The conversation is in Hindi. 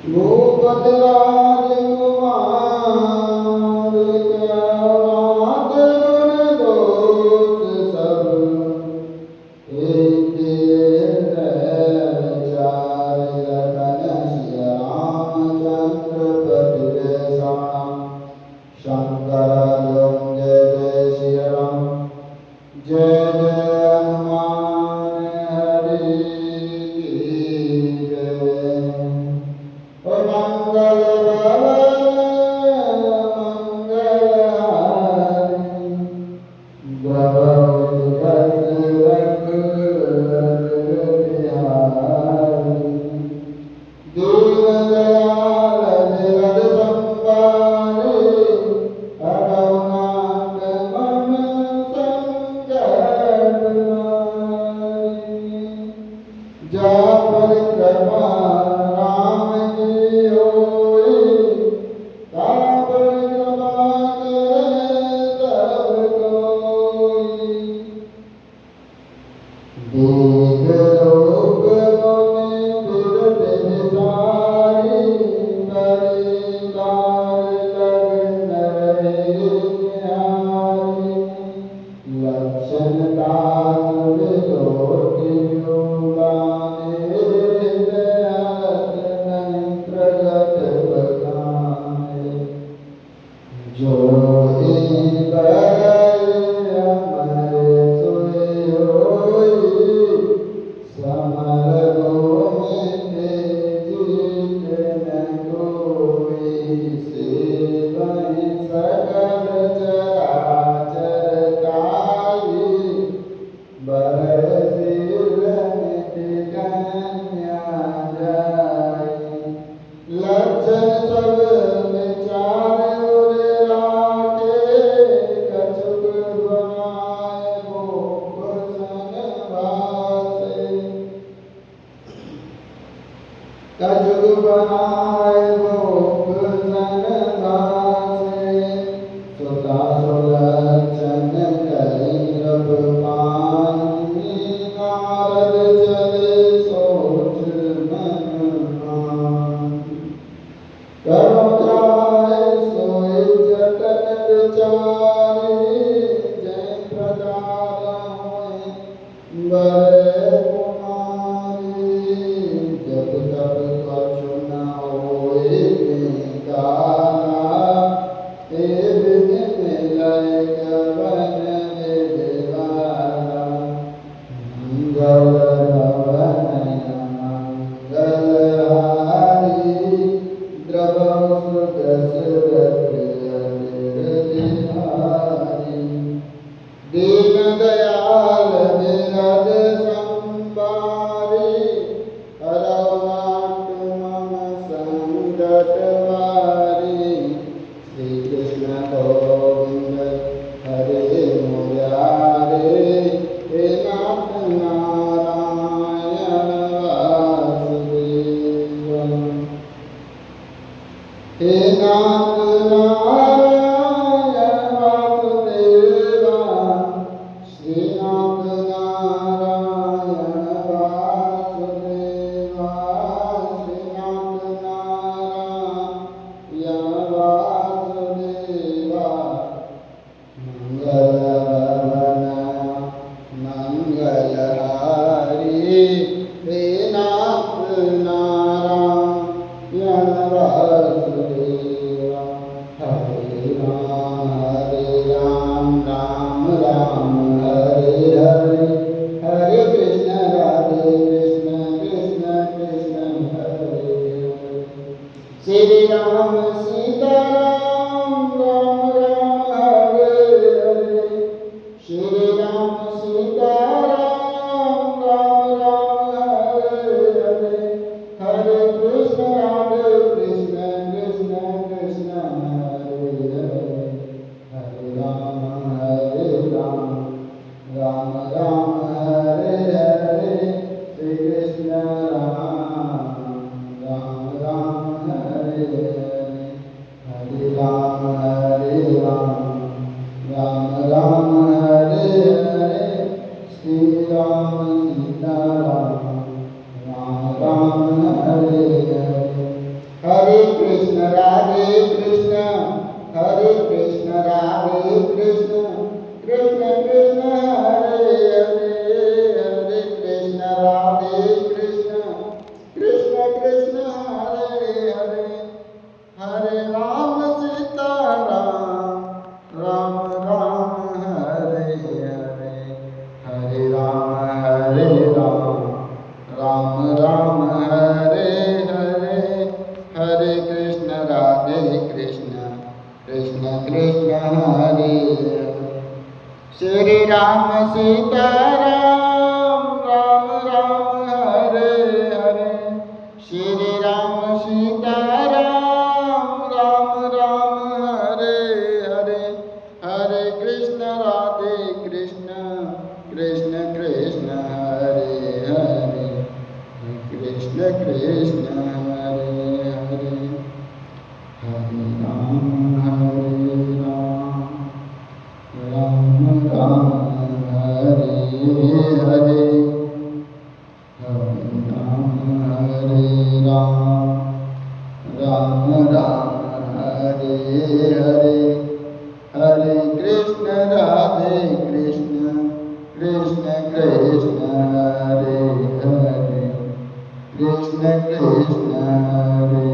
भूपतिराज कुमार क्या गुण दोष सब एक चार लखन सिया रामचंद्र पति शंकर ओम जय जय श्री राम जय जय हनुमान हरि की जय। मंगल भवन मंगलहारी दशरथ बिहारी दीन दयाल जगत संवारी रघुनाथ मन संकट हारी। जा परिक्रमा राम की होई ता परिक्रमा करे सब कोई। देख रूप मुनि बिरथ बिसारी परिवार लग नर निहारी। लक्षण दास विलोक युगाने दयास नहीं प्रगट बखाने। जो अमर सोई होई समर भूमि जीत न कोई। सेवहि सकल चराचर काई बरसिल निति कन्या जाई। लक्षण सब विचार उर राखे कछुक बनाए भूप सन भासे। कछुक बनाए भूप सन भासे। सुता सुलक्षण कहि नभ पानी नारद चले सोच मन मानी। करो जाय सोई जतन विचारी जय प्रकार होय बड़े कुमारी। जब तब कछु न होय निकाला ते विधि मिलय कवन विधिवाला। मंगल भवन मंगलहारी द्रवहु सुख सुरत बिहारी। दीन दयाल निरद संबारी रघुनाथ मम संकट हारी। श्री कृष्ण गोविंद हरे मुरारे हे नाथ नारायण वासुदेव। हे नाथ नारायण वासुदेवा श्रीनाथ नारायण वासुदेवा श्रीनाथ नारायण वासुदेवा। मंगल भवन मंगलहारी हे नाथ नारायण वासुदेवा। राम हरे हरे, हरे कृष्ण राधे कृष्ण, कृष्ण कृष्ण हरे हरे। श्री राम सीता राम, राम राम हरे हरे, श्री राम सीता राम, राम राम हरे हरे, हरे कृष्ण राधे कृष्ण, कृष्ण कृष्ण हरे हरे, कृष्ण कृष्ण हरे हरे, हरे राम राम राम हरे हरे, हरे राम राम राम हरे हरे, हरे कृष्ण राधे कृष्ण, कृष्ण कृष्ण हरे हरे, कृष्ण कृष्ण हरे